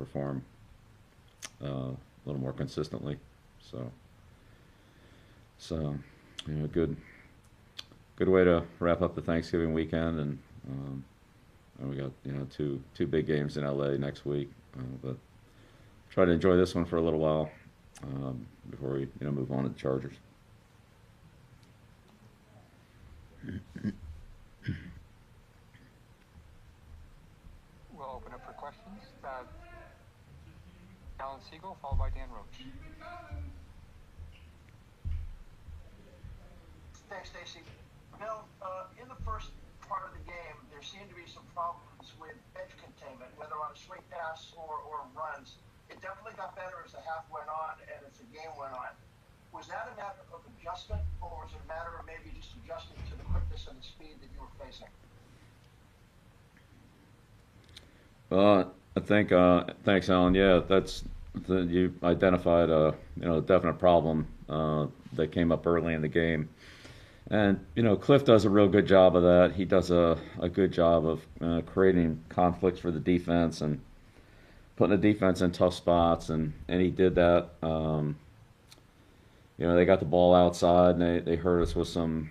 perform a little more consistently. So good way to wrap up the Thanksgiving weekend, and we got two big games in LA next week, but try to enjoy this one for a little while before we move on to the Chargers. We'll open up for questions. Alan Siegel, followed by Dan Roach. Thanks, Stacy. Bill, in the first part of the game, there seemed to be some problems with edge containment, whether on a swing pass or runs. It definitely got better as the half went on and as the game went on. Was that a matter of adjustment, or was it a matter of maybe just adjusting to the quickness and the speed that you were facing? I think thanks, Alan. Yeah, you identified a definite problem that came up early in the game. And, Cliff does a real good job of that. He does a good job of creating conflicts for the defense and putting the defense in tough spots. And he did that. They got the ball outside, and they hurt us with some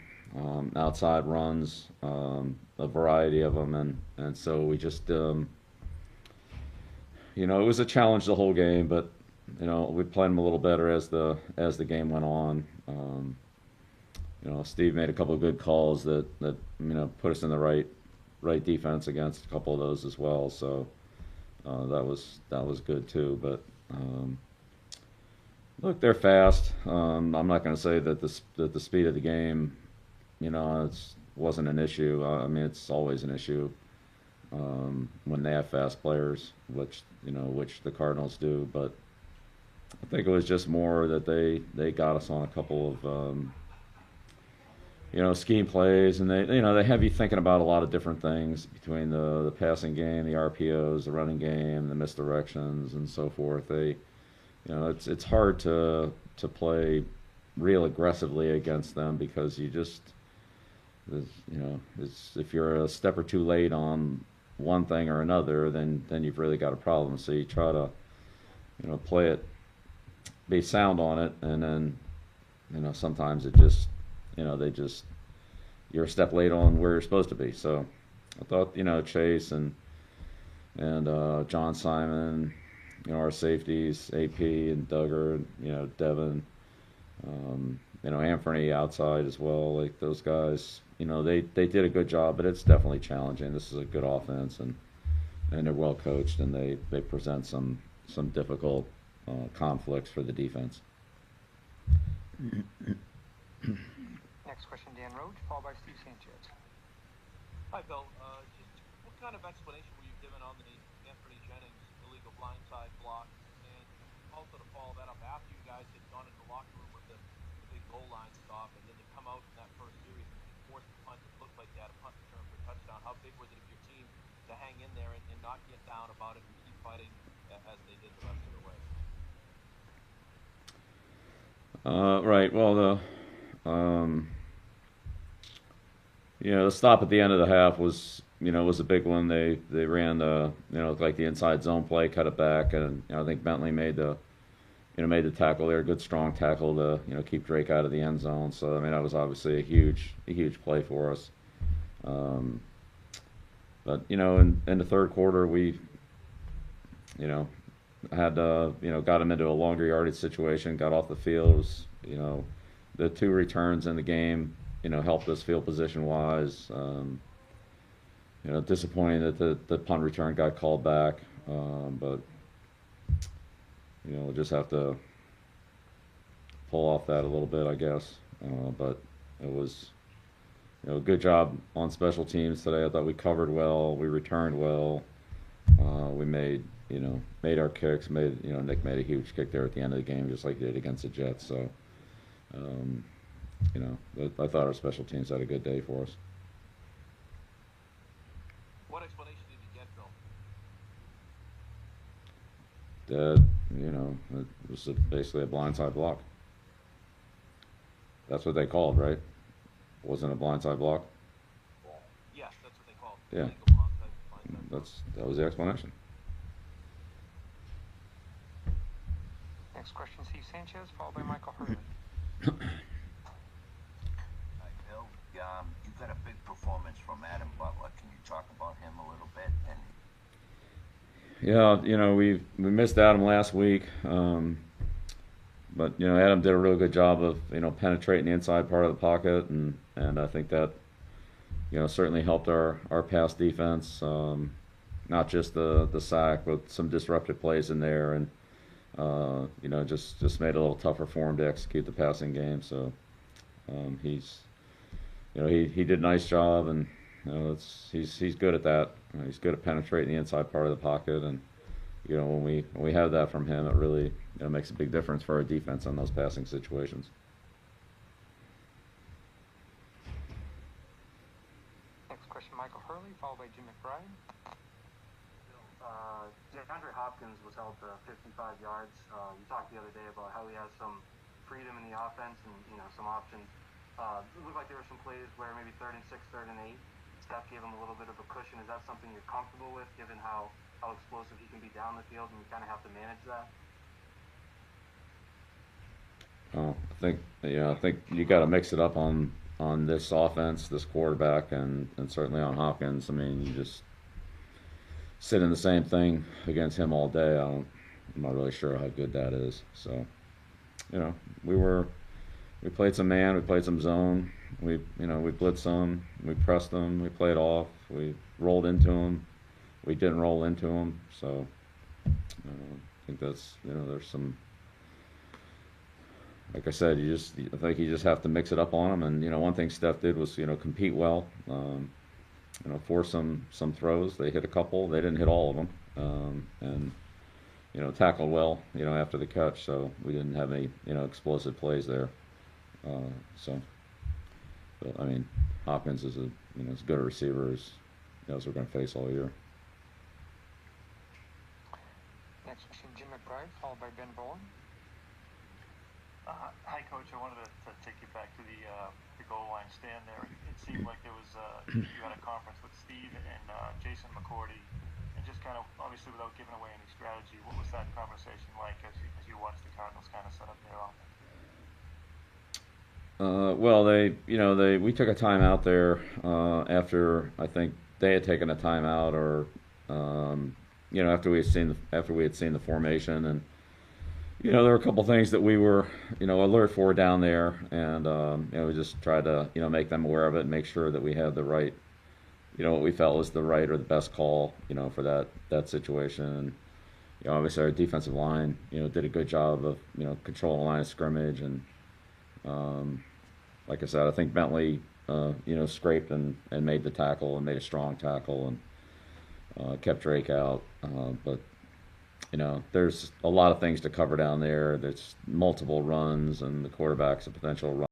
outside runs, a variety of them. And so we just, it was a challenge the whole game, but, we played them a little better as the game went on. Steve made a couple of good calls that put us in the right defense against a couple of those as well. So that was good too. But look, they're fast. I'm not going to say that the speed of the game, wasn't an issue. I mean, it's always an issue when they have fast players, which the Cardinals do. But I think it was just more that they got us on a couple of scheme plays, and they have you thinking about a lot of different things between the passing game, the RPOs, the running game, the misdirections, and so forth. It's hard to play real aggressively against them because if you're a step or two late on one thing or another, then you've really got a problem. So you try to play it, be sound on it, and then sometimes it just you're a step late on where you're supposed to be. So I thought Chase and John Simon, our safeties, AP and Duggar, Devin, Anthony outside as well. Like those guys, they did a good job, but it's definitely challenging. This is a good offense, and they're well coached, and they present some difficult conflicts for the defense. Next question, Dan Roach, followed by Steve Sanchez. Hi, Bill. Just what kind of explanation were you given on the Anthony Jennings illegal blindside block, and also to follow that up after you guys had gone into the locker room with the big goal line stop, and then to come out in that first series and force the punt that looked like that, a punt return for a touchdown? How big was it of your team to hang in there and not get down about it and keep fighting as they did the rest of the way? Right. Well, the stop at the end of the half was a big one. They ran like the inside zone play, cut it back, and I think Bentley made the tackle there, good strong tackle to keep Drake out of the end zone. So I mean that was obviously a huge play for us. But in the third quarter we had got him into a longer yardage situation, got off the field. It was, the two returns in the game helped us field position wise. Disappointing that the punt return got called back, but we'll just have to pull off that a little bit, I guess. But it was a good job on special teams today. I thought we covered well, we returned well, we made our kicks. Nick made a huge kick there at the end of the game, just like he did against the Jets. So. I thought our special teams had a good day for us. What explanation did you get, Bill? It was basically a blindside block. That's what they called, right? Wasn't a blindside block? Yes, that's what they called. Yeah. Blindside block. That was the explanation. Next question, Steve Sanchez, followed by Michael Hurley. Hi, Bill. You got a big performance from Adam Butler. Can you talk about him a little bit? And Yeah, we missed Adam last week, but Adam did a really good job of penetrating the inside part of the pocket, and I think that certainly helped our pass defense. Not just the sack, but some disruptive plays in there, and just made it a little tougher for him to execute the passing game. So he did a nice job, and he's good at that. He's good at penetrating the inside part of the pocket, and when we have that from him, it really makes a big difference for our defense on those passing situations. Next question, Michael Hurley, followed by Jim McBride. DeAndre Hopkins was held to 55 yards. You talked the other day about how he has some freedom in the offense and some options. It looked like there were some plays where maybe 3rd and 6, 3rd and 8, Steph gave him a little bit of a cushion. Is that something you're comfortable with, given how explosive he can be down the field, and you kind of have to manage that? I think you got to mix it up on this offense, this quarterback, and certainly on Hopkins. I mean, you just sit in the same thing against him all day. I'm not really sure how good that is. So, we played some man, we played some zone. We blitzed some, we pressed them, we played off, we rolled into them, we didn't roll into them. So, I think that's there's some. Like I said, I think you just have to mix it up on them. And one thing Steph did was compete well. Force some throws. They hit a couple. They didn't hit all of them. And tackled well. After the catch. So we didn't have any explosive plays there. But I mean, Hopkins is as good a receiver as we're going to face all year. Next question, Jim McBride, followed by Ben Bowen. Hi, Coach. I wanted to take you back to the goal line stand there. It seemed like there was you had a conference with Steve and Jason McCourty, and just kind of obviously without giving away any strategy, what was that conversation like as you watched the Cardinals kind of set up their offense? Well, we took a timeout there after I think they had taken a timeout, or after we had seen the formation. And there were a couple things that we were alert for down there, and we just tried to make them aware of it and make sure that we had the right what we felt was the right or the best call for that situation. And obviously our defensive line did a good job of controlling the line of scrimmage, and like I said, I think Bentley scraped and made the tackle and made a strong tackle and kept Drake out, but there's a lot of things to cover down there. There's multiple runs, and the quarterback's a potential run.